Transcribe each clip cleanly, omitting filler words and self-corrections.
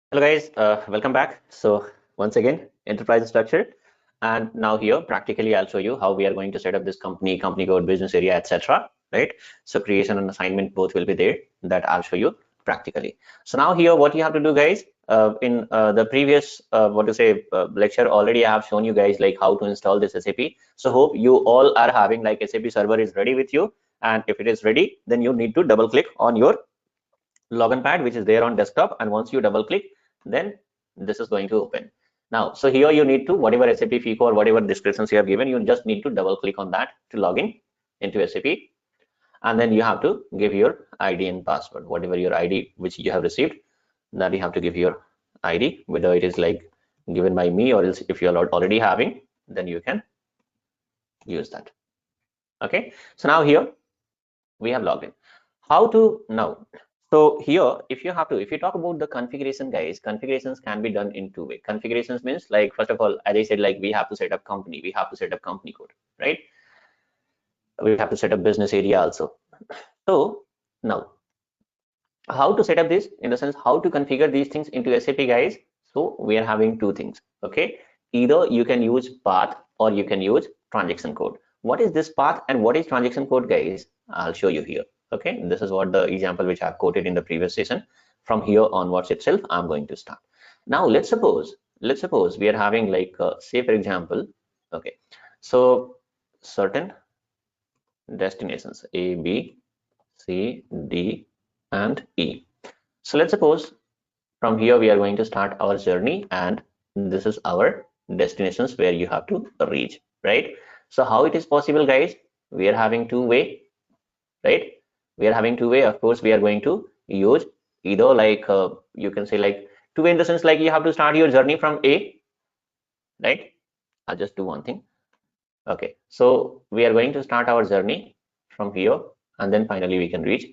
Hello guys, welcome back. So once again, enterprise structure, and now here practically I'll show you how we are going to set up this company code, business area, etc. Right? So creation and assignment both will be there. That I'll show you practically. So now here, what you have to do, guys, in the previous lecture already I have shown you guys like how to install this SAP. So hope you all are having like SAP server is ready with you, and if it is ready, then you need to double click on your login pad which is there on desktop, and once you double click, then this is going to open. Now so here you need to, whatever SAP FICO or whatever descriptions you have given, you just need to double click on that to log in into SAP, and then you have to give your ID and password, whatever your ID which you have received, that you have to give your ID, whether it is like given by me or else if you are already having, then you can use that. Okay, so now here we have logged in. How to now? So here, if you talk about the configuration, guys, configurations can be done in two ways. Configurations means like, first of all, as I said, like we have to set up company, we have to set up company code, right? We have to set up business area also. So now, how to set up this, in the sense how to configure these things into SAP, guys? So we are having two things, okay? Either you can use path or you can use transaction code. What is this path and what is transaction code, guys? I'll show you here. Okay, this is what the example which I've quoted in the previous session. From here onwards itself, I'm going to start. Now let's suppose we are having like say for example, okay, so certain destinations A, B, C, D, and E. So let's suppose from here we are going to start our journey, and this is our destinations where you have to reach, right? So how it is possible, guys? We are having two way, right? We are having two way. Of course, we are going to use either like you can say like two way in the sense like you have to start your journey from A, right? I'll just do one thing. Okay, so we are going to start our journey from here, and then finally we can reach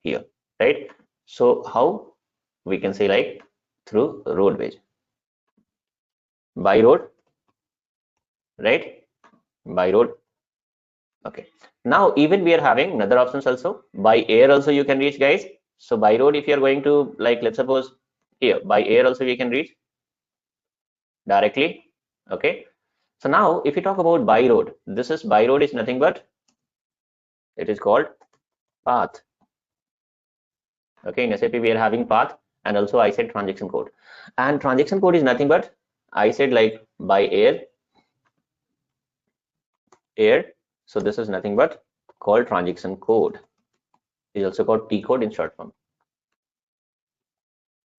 here, right? So how we can say like through roadways, by road, right? By road. Okay, now even we are having another options also. By air also you can reach, guys. So by road, if you are going to like, let's suppose here, by air also we can reach directly. Okay, so now if you talk about by road, this is by road is nothing but it is called path. Okay, in SAP we are having path, and also I said transaction code, and transaction code is nothing but I said like by air. So this is nothing but called transaction code, is also called T code in short form.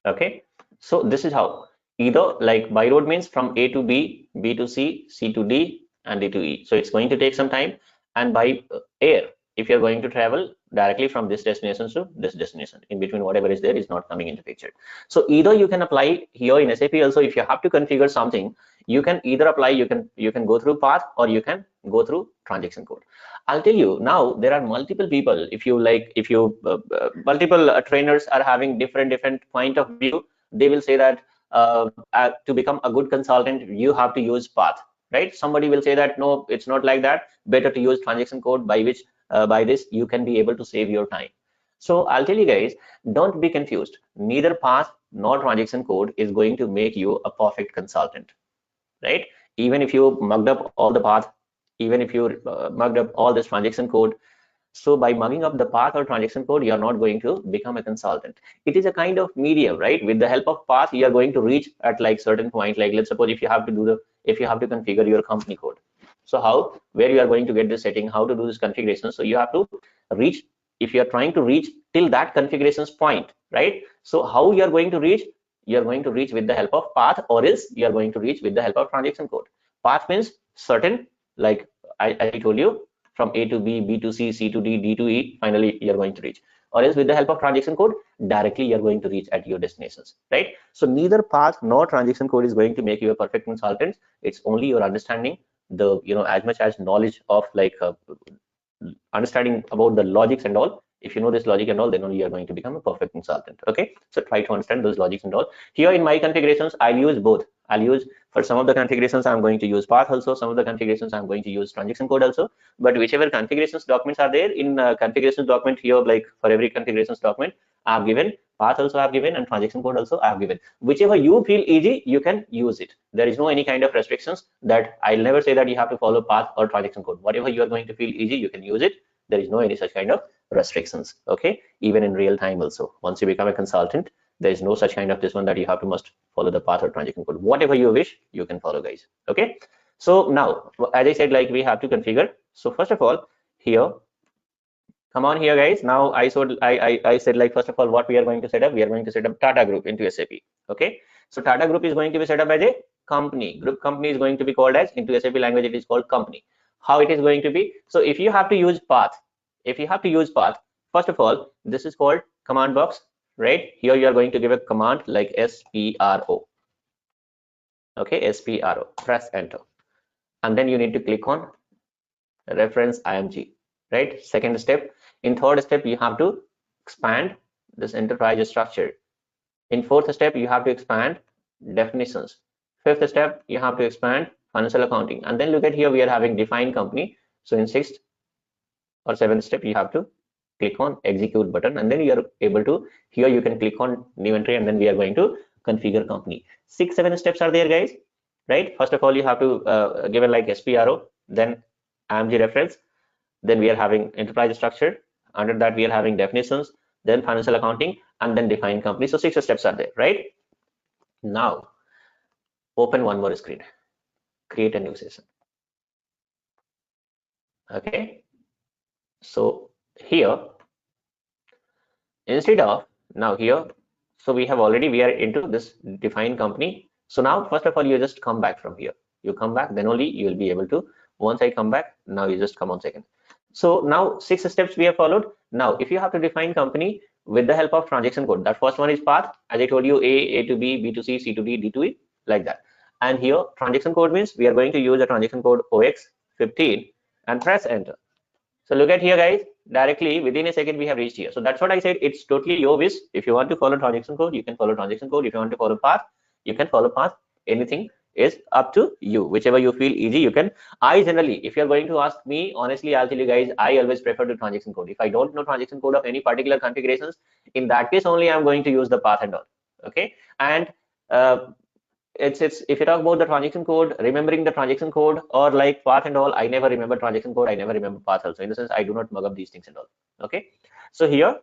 Okay, so this is how, either like by road means from A to B, B to C, C to D, and D to E. So it's going to take some time. And by air, if you're going to travel directly from this destination to this destination, in between whatever is there is not coming into picture. So either you can apply here in SAP also, if you have to configure something, you can either apply, you can go through path or you can go through transaction code. I'll tell you now, there are multiple people, if you like, if you multiple trainers are having different point of view. They will say that to become a good consultant you have to use path, right? Somebody will say that no, it's not like that, better to use transaction code, by which by this you can be able to save your time. So I'll tell you guys, don't be confused. Neither path nor transaction code is going to make you a perfect consultant, right? Even if you mugged up all the path, even if you mugged up all this transaction code, so by mugging up the path or transaction code, you are not going to become a consultant. It is a kind of medium, right? With the help of path, you are going to reach at like certain point. Like let's suppose if you have to do if you have to configure your company code. So how, where you are going to get this setting, how to do this configuration. So you have to reach, if you are trying to reach till that configurations point, right? So how you are going to reach? You are going to reach with the help of path, or else you are going to reach with the help of transaction code. Path means certain, like I told you, from A to B, B to C, C to D, D to E, finally you're going to reach. Or else with the help of transaction code, directly you're going to reach at your destinations, right? So neither path nor transaction code is going to make you a perfect consultant. It's only your understanding, the, as much as knowledge of like understanding about the logics and all. If you know this logic and all, then only you are going to become a perfect consultant. Okay, so try to understand those logics and all. Here in my configurations, I'll use both. I'll use for some of the configurations, I'm going to use path also. Some of the configurations I'm going to use transaction code also. But whichever configurations documents are there in configurations document here, like for every configurations document, I've given path also, I've given, and transaction code also I've given. Whichever you feel easy, you can use it. There is no any kind of restrictions that I'll never say that you have to follow path or transaction code. Whatever you are going to feel easy, you can use it. There is no any such kind of restrictions. Okay, even in real time also, once you become a consultant, there is no such kind of this one that you have to must follow the path or transaction code. Whatever you wish, you can follow, guys. Okay, so now as I said, like we have to configure. So first of all, here, come on here, guys. Now I said, like, first of all, what we are going to set up, we are going to set up Tata Group into SAP. Okay, so Tata Group is going to be set up as a company. Group company is going to be called as, into SAP language, it is called company. How it is going to be? So if you have to use path, first of all, this is called command box, right? Here you are going to give a command like SPRO. Okay, SPRO, press enter, and then you need to click on reference IMG, right? Second step. In third step, you have to expand this enterprise structure. In fourth step, you have to expand definitions. Fifth step, you have to expand financial accounting. And then look at here, we are having define company. So in sixth or seventh step, you have to click on execute button, and then you are able to, here you can click on new entry, and then we are going to configure company. 6-7 steps are there, guys, right? First of all, you have to give it like SPRO, then IMG reference, then we are having enterprise structure. Under that, we are having definitions, then financial accounting, and then define company. So 6 steps are there, right? Now open one more screen, create a new session. Okay, so here, instead of now here, so we are into this define company. So now first of all, you just come back from here, you come back, then only you will be able to, once I come back, now you just come on second. So now 6 steps we have followed. Now if you have to define company with the help of transaction code, that first one is path, as I told you, A to B, B to C, C to D, D to E, like that. And here transaction code means we are going to use a transaction code OX15 and press enter. So look at here, guys, directly within a second we have reached here. So that's what I said, it's totally your wish. If you want to follow transaction code, you can follow transaction code. If you want to follow path, you can follow path. Anything is up to you, whichever you feel easy, you can. I generally, if you're going to ask me, honestly, I'll tell you guys, I always prefer the transaction code. If I don't know transaction code of any particular configurations, in that case only I'm going to use the path and all. Okay, and it's if you talk about the transaction code, remembering the transaction code or like path and all, I never remember transaction code, I never remember path also, in the sense I do not mug up these things and all. Okay, so here,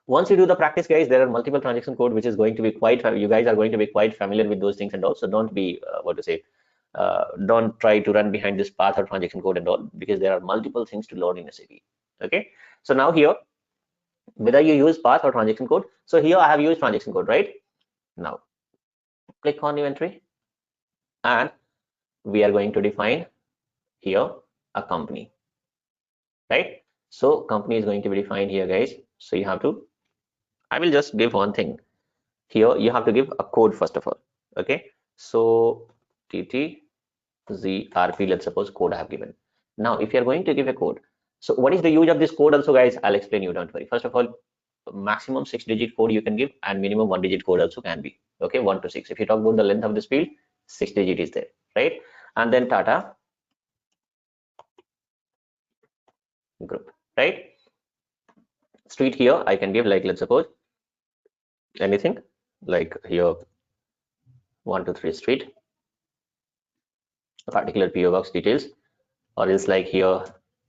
once you do the practice, guys, there are multiple transaction code which is going to be quite, you guys are going to be quite familiar with those things and all. So don't be don't try to run behind this path or transaction code and all, because there are multiple things to learn in SAP. Okay, so now here, whether you use path or transaction code, so here I have used transaction code, right? Now click on new entry, and we are going to define here a company, right? So company is going to be defined here, guys. So you have to, I will just give one thing here, you have to give a code first of all. Okay, so TTZRP, let's suppose code I have given. Now if you are going to give a code, so what is the use of this code also, guys? I'll explain you, don't worry. First of all, maximum 6-digit code you can give, and minimum 1-digit code also can be. Okay, 1 to 6. If you talk about the length of this field, 6-digit is there, right? And then Tata Group, right? Street here I can give, like, let's suppose anything like here 123 street, a particular PO box details, or else like here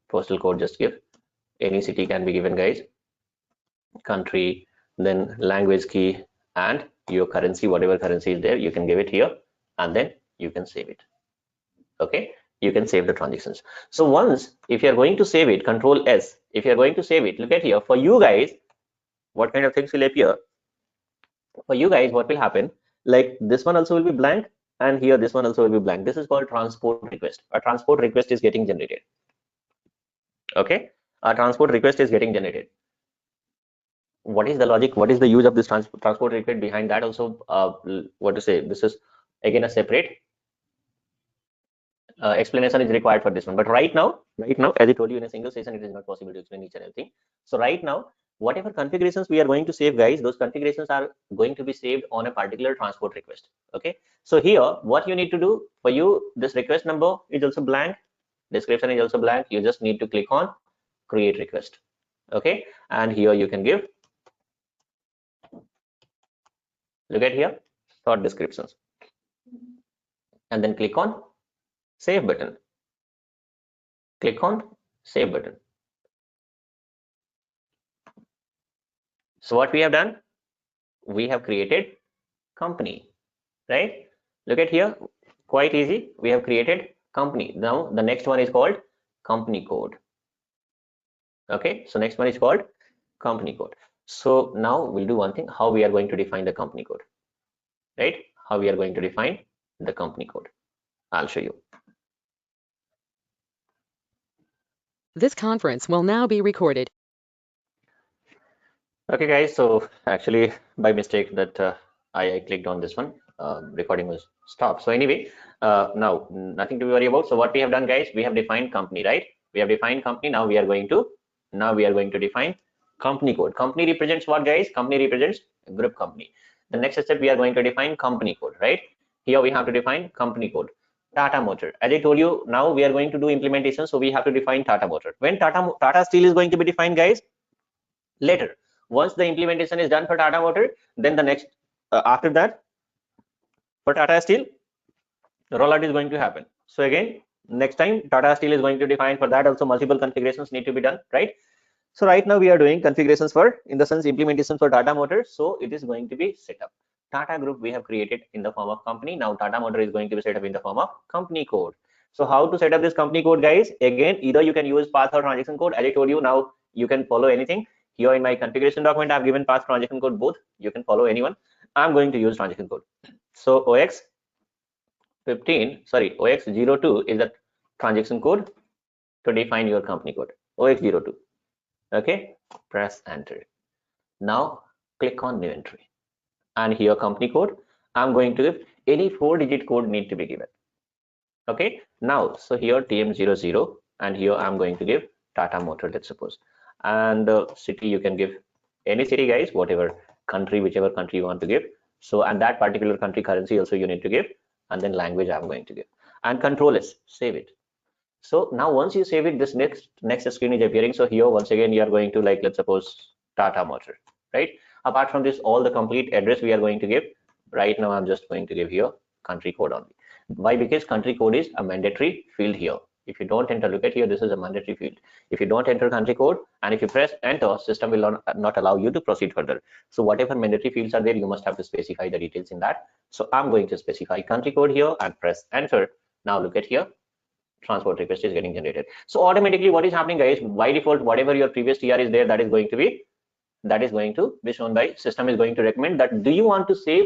postal code, just give any city can be given, guys, country, then language key, and your currency, whatever currency is there, you can give it here, and then you can save it. Okay, you can save the transactions. So once, if you're going to save it, Control S, if you're going to save it, look at here, for you guys, what kind of things will appear? For you guys, what will happen, like this one also will be blank, and here this one also will be blank. This is called transport request. A transport request is getting generated. Okay, a transport request is getting generated. What is the logic, what is the use of this transport request behind that also? What to say, this is again a separate explanation is required for this one. But right now, as I told you, in a single session it is not possible to explain each and everything. So right now, whatever configurations we are going to save, guys, those configurations are going to be saved on a particular transport request. Okay, so here what you need to do, for you this request number is also blank, description is also blank, you just need to click on create request. Okay, and here you can give, look at here, short descriptions, and then click on save button, click on save button. So what we have done, we have created company, right? Look at here, quite easy, we have created company. Now the next one is called company code. Okay, so next one is called company code. So now we'll do one thing, how we are going to define the company code, right? How we are going to define the company code, I'll show you. This conference will now be recorded. Okay guys, so actually by mistake that I clicked on this one, recording was stopped. So anyway, now nothing to be worried about. So what we have done, guys, we have defined company, right? We have defined company. Now we are going to define company code. Company represents what, guys? Company represents group company. The next step, we are going to define company code, right? Here we have to define company code. Tata Motor, as I told you, now we are going to do implementation, so we have to define Tata Motor. When Tata Steel is going to be defined, guys, later. Once the implementation is done for Tata Motor, then the next after that for Tata Steel, the rollout is going to happen. So again, next time Tata Steel is going to define, for that also multiple configurations need to be done, right? So right now we are doing configurations for, in the sense, implementation for Tata Motor. So it is going to be set up. Tata Group we have created in the form of company. Now Tata Motor is going to be set up in the form of company code. So how to set up this company code, guys? Again, either you can use path or transaction code. As I told you, now you can follow anything. Here in my configuration document, I've given path, transaction code both. You can follow anyone. I'm going to use transaction code. So OX02 is the transaction code to define your company code. OX02. Okay, press enter. Now click on new entry, and here company code, I'm going to give any 4-digit code need to be given. Okay, now so here TM00, and here I'm going to give Tata Motor, let's suppose, and city you can give any city, guys, whatever country, whichever country you want to give. So, and that particular country currency also you need to give, and then language I'm going to give, and control is save it. So now once you save it, this next screen is appearing. So here once again you are going to, like, let's suppose Tata Motor, right? Apart from this, all the complete address we are going to give. Right now I'm just going to give here country code only. Why? Because country code is a mandatory field here. If you don't enter, look at here, this is a mandatory field. If you don't enter country code, and if you press enter, system will not allow you to proceed further. So whatever mandatory fields are there, you must have to specify the details in that. So I'm going to specify country code here and press enter. Now look at here, transport request is getting generated. So automatically what is happening, guys, by default, whatever your previous TR is there, that is going to be shown by system. Is going to recommend that, do you want to save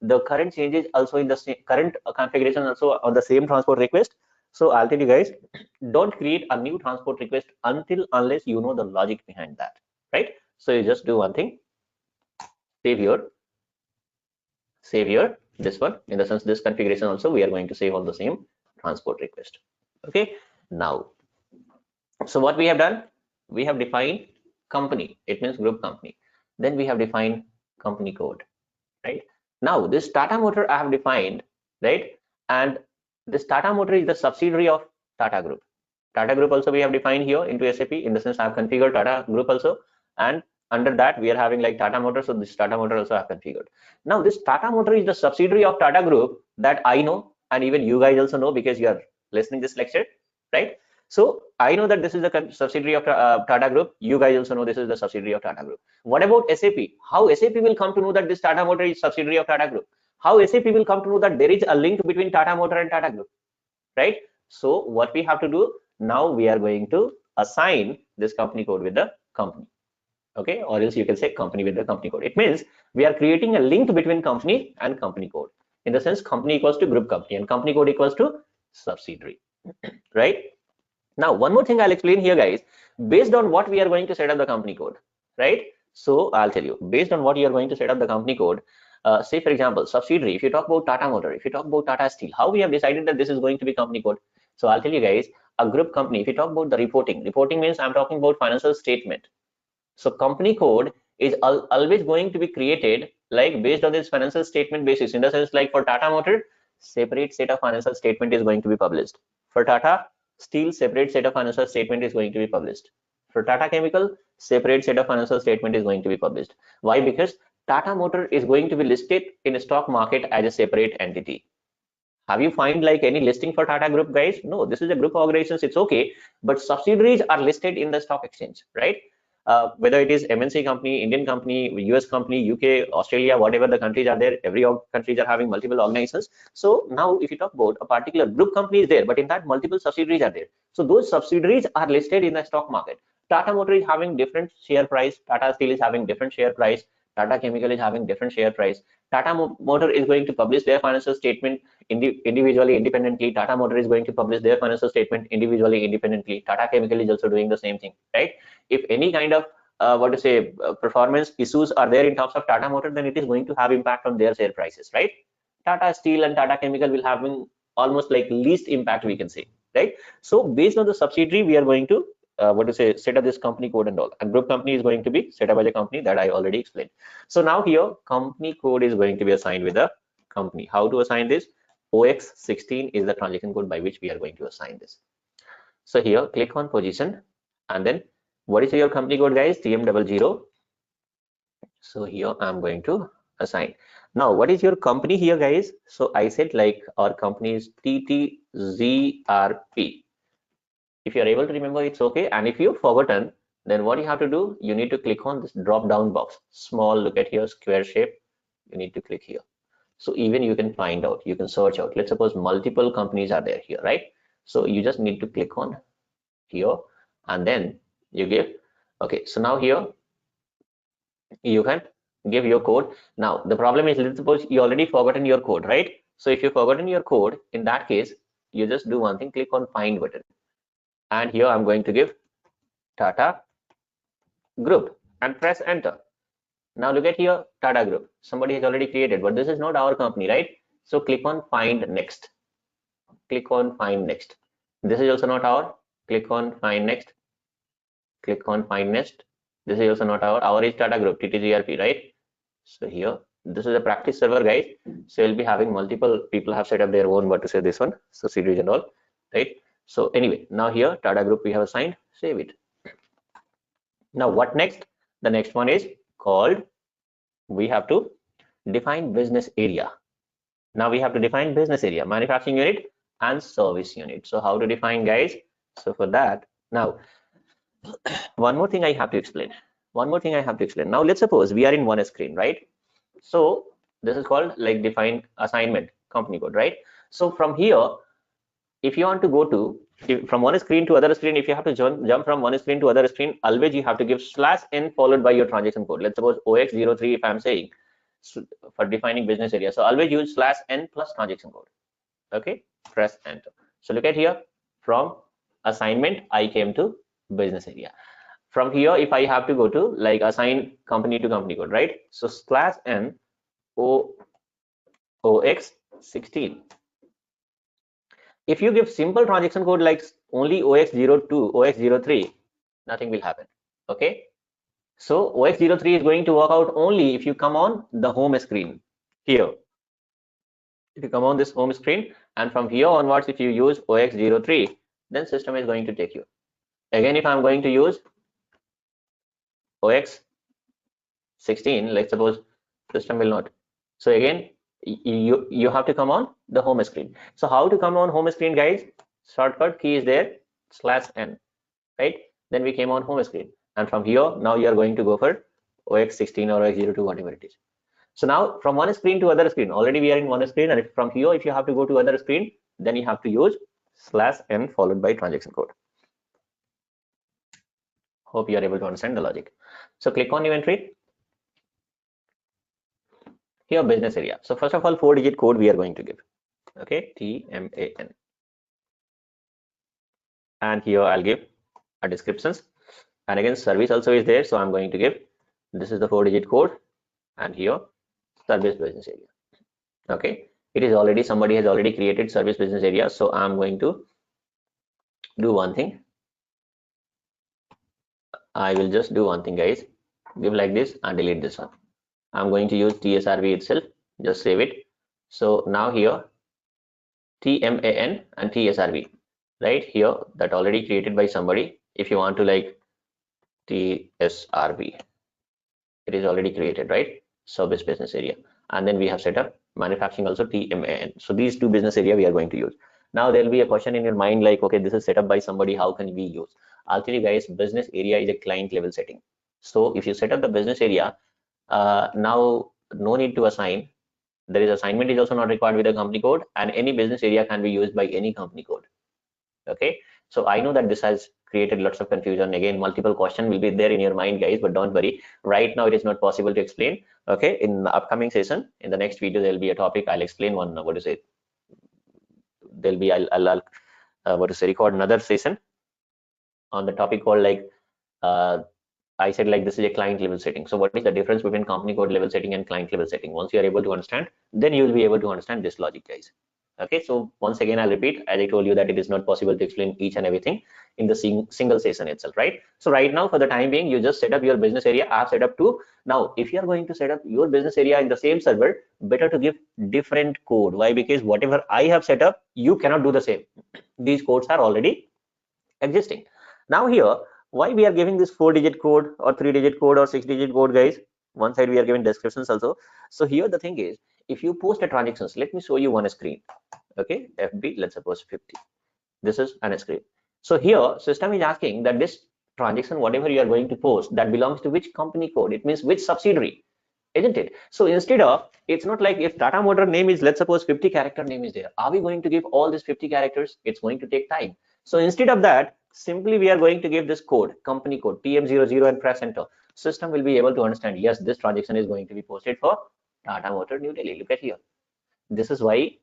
the current changes also in the same current configuration also on the same transport request? So I'll tell you guys, don't create a new transport request unless you know the logic behind that, right? So you just do one thing, save here this one, in the sense this configuration also we are going to save on the same transport request. Okay, now so what we have done, we have defined company, it means group company. Then we have defined company code, right? Now this Tata Motor I have defined, right? And this Tata Motor is the subsidiary of Tata Group. Tata Group also we have defined here into SAP, in the sense I have configured Tata Group also, and under that we are having like Tata Motor. So this Tata Motor also I have configured. Now this Tata Motor is the subsidiary of Tata Group, that I know, and even you guys also know, because you are listening this lecture, right? So I know that this is the subsidiary of Tata Group. You guys also know this is the subsidiary of Tata Group. What about SAP? How SAP will come to know that this Tata Motor is subsidiary of Tata Group? How SAP will come to know that there is a link between Tata Motor and Tata Group, right? So what we have to do now, we are going to assign this company code with the company, okay, or else you can say company with the company code. It means we are creating a link between company and company code, in the sense company equals to group company and company code equals to subsidiary, right? Now one more thing I'll explain here, guys, based on what we are going to set up the company code, right? So I'll tell you, based on what you are going to set up the company code, say for example subsidiary, if you talk about Tata Motor, if you talk about Tata Steel, how we have decided that this is going to be company code? So I'll tell you guys, a group company, if you talk about the reporting means I'm talking about financial statement, So company code is always going to be created like based on this financial statement basis. In the sense, like for Tata Motor, separate set of financial statement is going to be published. For Tata Steel, separate set of financial statement is going to be published. For Tata Chemical, separate set of financial statement is going to be published. Why? Because Tata Motor is going to be listed in a stock market as a separate entity. Have you find like any listing for Tata Group, guys? No, this is a group organizations, it's okay, but subsidiaries are listed in the stock exchange, right? Whether it is MNC company, Indian company, US company, UK, Australia, whatever the countries are there, every countries are having multiple organizations. So now if you talk about a particular group company is there, but in that multiple subsidiaries are there. So those subsidiaries are listed in the stock market. Tata Motor is having different share price, Tata Steel is having different share price, Tata Chemical is having different share price. Tata Motor is going to publish their financial statement individually, independently. Tata Motor is going to publish their financial statement individually, independently. Tata Chemical is also doing the same thing, right? If any kind of performance issues are there in terms of Tata Motor, then it is going to have impact on their share prices, right? Tata Steel and Tata Chemical will have almost like least impact, we can say, right? So based on the subsidiary, we are going to set up this company code and all. And group company is going to be set up as a company that I already explained. So now here company code is going to be assigned with the company. How to assign this? OX16 is the transaction code by which we are going to assign this. So here click on position, and then what is your company code, guys? TM00. So here I'm going to assign. Now what is your company here, guys? So I said like our company is TTZRP. If you're able to remember, it's okay. And if you've forgotten, then what you have to do, you need to click on this drop down box, small, look at here, square shape. You need to click here. So even you can find out, you can search out. Let's suppose multiple companies are there here, right? So you just need to click on here, and then you give, okay, so now here you can give your code. Now the problem is, let's suppose you already forgotten your code, right? So if you've forgotten your code, in that case, you just do one thing, click on find button, and here I'm going to give Tata Group and press enter. Now look at here, Tata Group. Somebody has already created, but this is not our company, right? So click on find next. Click on find next. This is also not our. Click on find next. Click on find next. This is also not our. Our is Tata Group, TTGRP, right? So here, this is a practice server, guys. So you'll be having multiple people have set up their own, but to say this one, so series and all, right? So anyway, now here Tata Group we have assigned. Save it. Now what next? The next one is called, we have to define business area. Now we have to define business area, manufacturing unit and service unit. So how to define, guys? So for that, now one more thing I have to explain. Now let's suppose we are in one screen, right? So this is called like define assignment company code, right? So from here, if you want to go to from one screen to other screen, if you have to jump from one screen to other screen, always you have to give /n followed by your transaction code. Let's suppose OX03, if I'm saying for defining business area, so always use /n plus transaction code. Okay, press enter. So look at here, from assignment I came to business area. From here, if I have to go to like assign company to company code, right? So /n OX16. If you give simple transaction code like only OX02, OX03, nothing will happen. Okay, so OX03 is going to work out only if you come on the home screen here. If you come on this home screen, and from here onwards, if you use OX03, then system is going to take you. Again, if I'm going to use OX16, let's suppose system will not. So again, you have to come on the home screen. So how to come on home screen, guys? Shortcut key is there, /n, right? Then we came on home screen, and from here now you are going to go for OX16 or OX02, whatever it is. So now from one screen to other screen, already we are in one screen, and if from here, if you have to go to other screen, then you have to use /n followed by transaction code. Hope you are able to understand the logic. So click on inventory. Here business area. So first of all, 4-digit code we are going to give. Okay, TMAN. And here I'll give a descriptions. And again, service also is there. So I'm going to give, this is the 4-digit code, and here service business area. Okay, it is already, somebody has already created service business area. So I'm going to do one thing. I will just do one thing, guys. Give like this and delete this one. I'm going to use TSRV itself. Just save it. So now here TMAN and TSRV, right here, that already created by somebody. If you want to like TSRV, it is already created, right? Service business area, and then we have set up manufacturing also TMAN. So these two business area we are going to use. Now there'll be a question in your mind like, okay, this is set up by somebody, how can we use? I'll tell you guys, business area is a client level setting. So if you set up the business area, now no need to assign. There is assignment is also not required with the company code, and any business area can be used by any company code. Okay, so I know that this has created lots of confusion. Again, multiple question will be there in your mind, guys, but don't worry, right now it is not possible to explain. Okay, in the upcoming session, in the next video, there'll be a topic. I'll explain one, what to say, there'll be I'll what to say, record another session on the topic called like I said like this is a client level setting. So what is the difference between company code level setting and client level setting? Once you are able to understand, then you will be able to understand this logic, guys. Okay, so once again, I'll repeat, as I told you that it is not possible to explain each and everything in the single session itself, right? So right now, for the time being, you just set up your business area. I have set up two. Now, if you are going to set up your business area in the same server, better to give different code. Why? Because whatever I have set up, you cannot do the same. These codes are already existing. Now here, why we are giving this 4-digit code or 3-digit code or 6-digit code, guys? One side we are giving descriptions also. So here the thing is, if you post a transactions, let me show you one screen. Okay, FB, let's suppose 50. This is an screen. So here system is asking that this transaction, whatever you are going to post, that belongs to which company code? It means which subsidiary, isn't it? So instead of, it's not like if Tata Motor name is, let's suppose 50 character name is there, are we going to give all these 50 characters? It's going to take time. So instead of that, simply we are going to give this code, company code PM00, and press enter. System will be able to understand, yes, this transaction is going to be posted for Tata Motor New Delhi. Look at here. This is why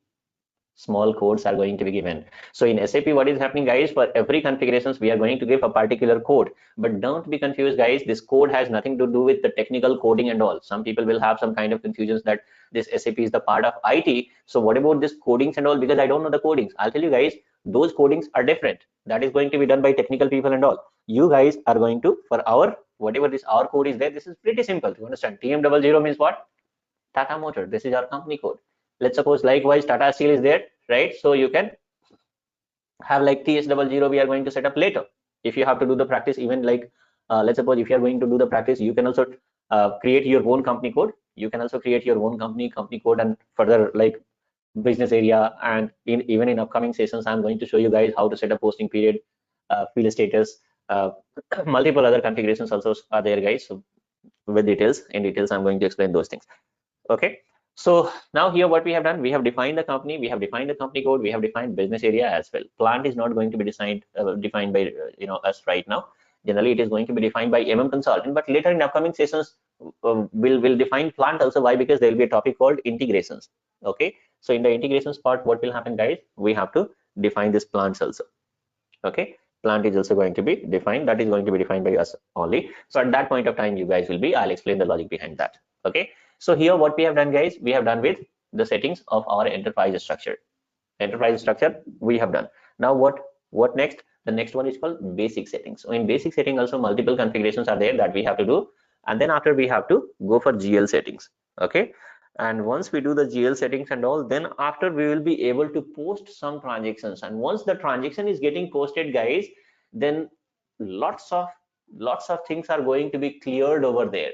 small codes are going to be given. So in SAP, what is happening, guys, for every configurations we are going to give a particular code, but don't be confused, guys. This code has nothing to do with the technical coding and all. Some people will have some kind of confusions that this SAP is the part of IT. So what about this codings and all? Because I don't know the codings. I'll tell you guys, those codings are different. That is going to be done by technical people and all. You guys are going to, for our whatever this our code is there, this is pretty simple to understand. TM00 means what? Tata Motor. This is our company code. Let's suppose likewise Tata Steel is there, right? So you can have like TS00 we are going to set up later. If you have to do the practice, even like let's suppose if you are going to do the practice, you can also create your own company code. You can also create your own company code, and further like business area, and even in upcoming sessions I'm going to show you guys how to set up posting period, field status, multiple other configurations also are there, guys. So with details, in details I'm going to explain those things. Okay, so now here what we have done, we have defined the company, we have defined the company code, we have defined business area as well. Plant is not going to be defined by us right now. Generally it is going to be defined by consultant, but later in upcoming sessions we'll define plant also. Why? Because there will be a topic called integrations. Okay, so in the integrations part, what will happen, guys, we have to define this plants also. Okay, plant is also going to be defined, that is going to be defined by us only. So at that point of time you guys will be, I'll explain the logic behind that. Okay, so here what we have done, guys, we have done with the settings of our enterprise structure. Enterprise structure we have done. Now what next? The next one is called basic settings. So in basic setting also multiple configurations are there that we have to do, and then after we have to go for GL settings. Okay, and once we do the GL settings and all, then after we will be able to post some transactions, and once the transaction is getting posted, guys, then lots of things are going to be cleared over there.